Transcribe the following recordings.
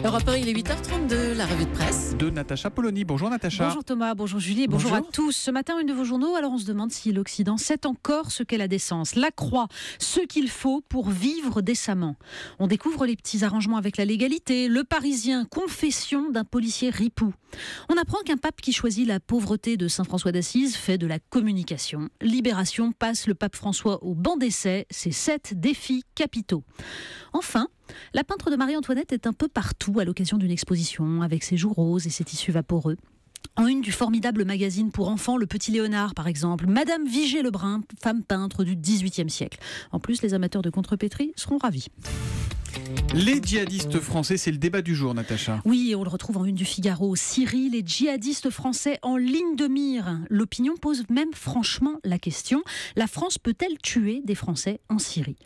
Europe 1, il est 8h32, la revue de presse. De Natacha Polony. Bonjour Natacha. Bonjour Thomas, bonjour Julie, bonjour à tous. Ce matin, une de vos journaux, alors on se demande si l'Occident sait encore ce qu'est la décence. La Croix, ce qu'il faut pour vivre décemment. On découvre les petits arrangements avec la légalité. Le Parisien, confession d'un policier ripou. On apprend qu'un pape qui choisit la pauvreté de Saint François d'Assise fait de la communication. Libération passe le pape François au banc d'essai. Ses 7 défis capitaux. Enfin, la peintre de Marie-Antoinette est un peu partout à l'occasion d'une exposition avec ses joues roses et ses tissus vaporeux. En une du formidable magazine pour enfants Le Petit Léonard, par exemple, Madame Vigée-Lebrun, femme peintre du XVIIIe siècle. En plus, les amateurs de contrepétrie seront ravis. Les djihadistes français, c'est le débat du jour, Natacha. Oui, et on le retrouve en une du Figaro. Syrie, les djihadistes français en ligne de mire. L'opinion pose même franchement la question. La France peut-elle tuer des Français en Syrie ?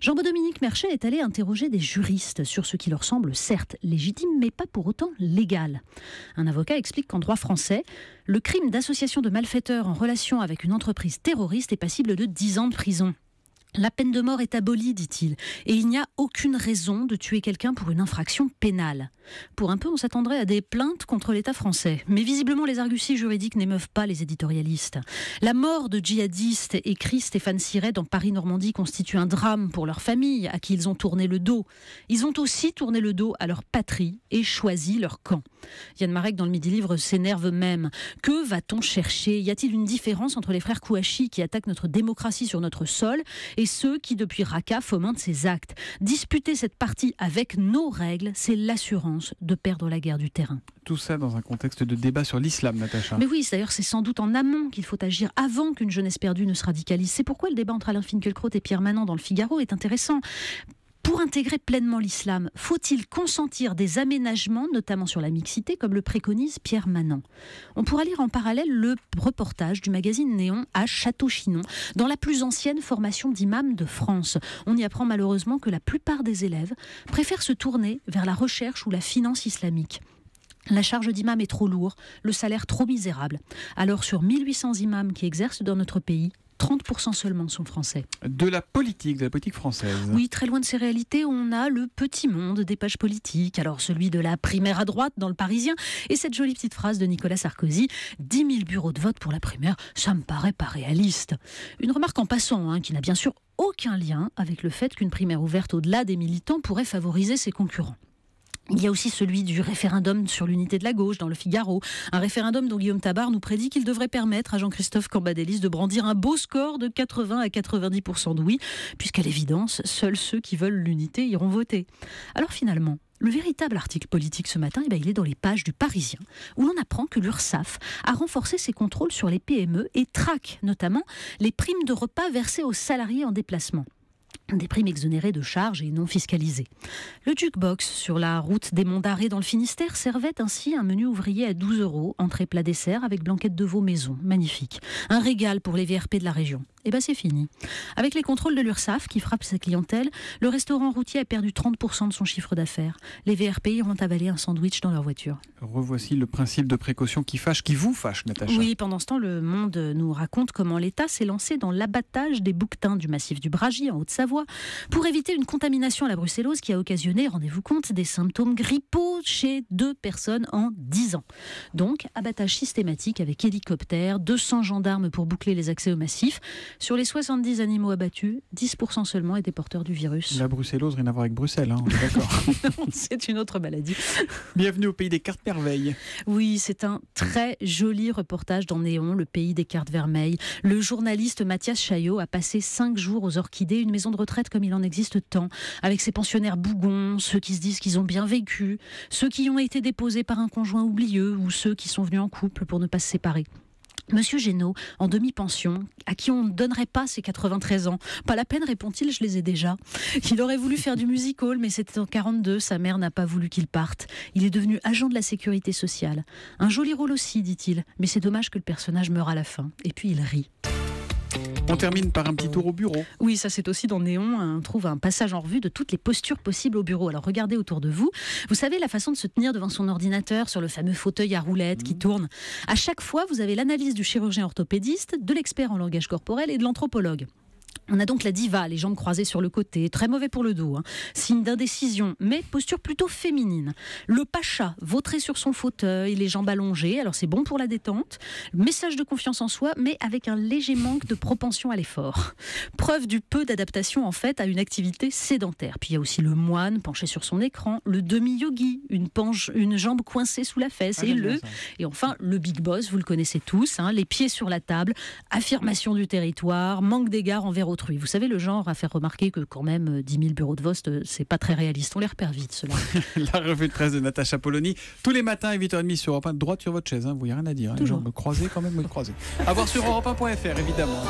Jean-Dominique Merchet est allé interroger des juristes sur ce qui leur semble certes légitime, mais pas pour autant légal. Un avocat explique qu'en droit français, le crime d'association de malfaiteurs en relation avec une entreprise terroriste est passible de 10 ans de prison. La peine de mort est abolie, dit-il, et il n'y a aucune raison de tuer quelqu'un pour une infraction pénale. Pour un peu, on s'attendrait à des plaintes contre l'État français. Mais visiblement, les arguties juridiques n'émeuvent pas les éditorialistes. La mort de djihadistes, écrit Stéphane Siret dans Paris-Normandie, constitue un drame pour leur famille, à qui ils ont tourné le dos. Ils ont aussi tourné le dos à leur patrie et choisi leur camp. Yann Marek, dans le Midi Livre, s'énerve même. Que va-t-on chercher ? Y a-t-il une différence entre les frères Kouachi qui attaquent notre démocratie sur notre sol et ceux qui, depuis Raqqa, fomentent ces actes? Disputer cette partie avec nos règles, c'est l'assurance de perdre la guerre du terrain. Tout ça dans un contexte de débat sur l'islam, Natacha. Mais oui, d'ailleurs, c'est sans doute en amont qu'il faut agir avant qu'une jeunesse perdue ne se radicalise. C'est pourquoi le débat entre Alain Finkielkraut et Pierre Manant dans le Figaro est intéressant. Pour intégrer pleinement l'islam, faut-il consentir des aménagements, notamment sur la mixité, comme le préconise Pierre Manant ? On pourra lire en parallèle le reportage du magazine Néon à Château-Chinon, dans la plus ancienne formation d'imams de France. On y apprend malheureusement que la plupart des élèves préfèrent se tourner vers la recherche ou la finance islamique. La charge d'imam est trop lourde, le salaire trop misérable. Alors sur 1800 imams qui exercent dans notre pays, 30% seulement sont français. De la politique française. Oui, très loin de ces réalités, on a le petit monde des pages politiques. Alors celui de la primaire à droite dans le Parisien et cette jolie petite phrase de Nicolas Sarkozy, 10 000 bureaux de vote pour la primaire, ça me paraît pas réaliste. Une remarque en passant, qui n'a bien sûr aucun lien avec le fait qu'une primaire ouverte au-delà des militants pourrait favoriser ses concurrents. Il y a aussi celui du référendum sur l'unité de la gauche dans le Figaro. Un référendum dont Guillaume Tabar nous prédit qu'il devrait permettre à Jean-Christophe Cambadélis de brandir un beau score de 80 à 90% de oui, puisqu'à l'évidence, seuls ceux qui veulent l'unité iront voter. Alors finalement, le véritable article politique ce matin, il est dans les pages du Parisien, où l'on apprend que l'URSSAF a renforcé ses contrôles sur les PME et traque notamment les primes de repas versées aux salariés en déplacement. Des primes exonérées de charges et non fiscalisées. Le jukebox sur la route des Monts d'Arrée dans le Finistère servait ainsi un menu ouvrier à 12 €, entrée plat dessert avec blanquette de veau maison, magnifique. Un régal pour les VRP de la région. Et c'est fini. Avec les contrôles de l'URSSAF qui frappent sa clientèle, le restaurant routier a perdu 30% de son chiffre d'affaires. Les VRP iront avaler un sandwich dans leur voiture. Revoici le principe de précaution qui fâche, qui vous fâche, Natacha. Oui, pendant ce temps, le Monde nous raconte comment l'État s'est lancé dans l'abattage des bouquetins du massif du Bragy, en Haute-Savoie, pour éviter une contamination à la brucellose qui a occasionné, rendez-vous compte, des symptômes grippaux chez 2 personnes en 10 ans. Donc, abattage systématique avec hélicoptère, 200 gendarmes pour boucler les accès au massif. Sur les 70 animaux abattus, 10% seulement étaient porteurs du virus. La brucellose, rien à voir avec Bruxelles, on est d'accord. C'est une autre maladie. Bienvenue au pays des cartes merveilles. Oui, c'est un très joli reportage dans Néon, le pays des cartes vermeilles. Le journaliste Mathias Chaillot a passé 5 jours aux Orchidées, une maison de retraite comme il en existe tant, avec ses pensionnaires bougons, ceux qui se disent qu'ils ont bien vécu, ceux qui ont été déposés par un conjoint oublieux ou ceux qui sont venus en couple pour ne pas se séparer. Monsieur Génaud, en demi-pension, à qui on ne donnerait pas ses 93 ans. Pas la peine, répond-il, je les ai déjà. Il aurait voulu faire du music-hall, mais c'était en 42, sa mère n'a pas voulu qu'il parte. Il est devenu agent de la sécurité sociale. Un joli rôle aussi, dit-il, mais c'est dommage que le personnage meure à la fin. Et puis il rit. On termine par un petit tour au bureau. Oui, ça c'est aussi dans Néon, on trouve un passage en revue de toutes les postures possibles au bureau. Alors regardez autour de vous, vous savez la façon de se tenir devant son ordinateur sur le fameux fauteuil à roulettes qui tourne. À chaque fois, vous avez l'analyse du chirurgien orthopédiste, de l'expert en langage corporel et de l'anthropologue. On a donc la diva, les jambes croisées sur le côté, très mauvais pour le dos, signe d'indécision, mais posture plutôt féminine. Le pacha, vautré sur son fauteuil, les jambes allongées, alors c'est bon pour la détente. Message de confiance en soi, mais avec un léger manque de propension à l'effort. Preuve du peu d'adaptation en fait à une activité sédentaire. Puis il y a aussi le moine penché sur son écran, le demi-yogi, une jambe coincée sous la fesse, et enfin le big boss, vous le connaissez tous, les pieds sur la table, affirmation du territoire, manque d'égard envers autrui. Vous savez, le genre à faire remarquer que quand même 10 000 bureaux de vote, c'est pas très réaliste. On les repère vite, ceux-là. La revue de presse de Natacha Polony, tous les matins à 8h30 sur Europe 1, droite sur votre chaise. Vous n'avez rien à dire. Les jambes croisées, quand même, croisées. À voir sur europe1.fr, évidemment.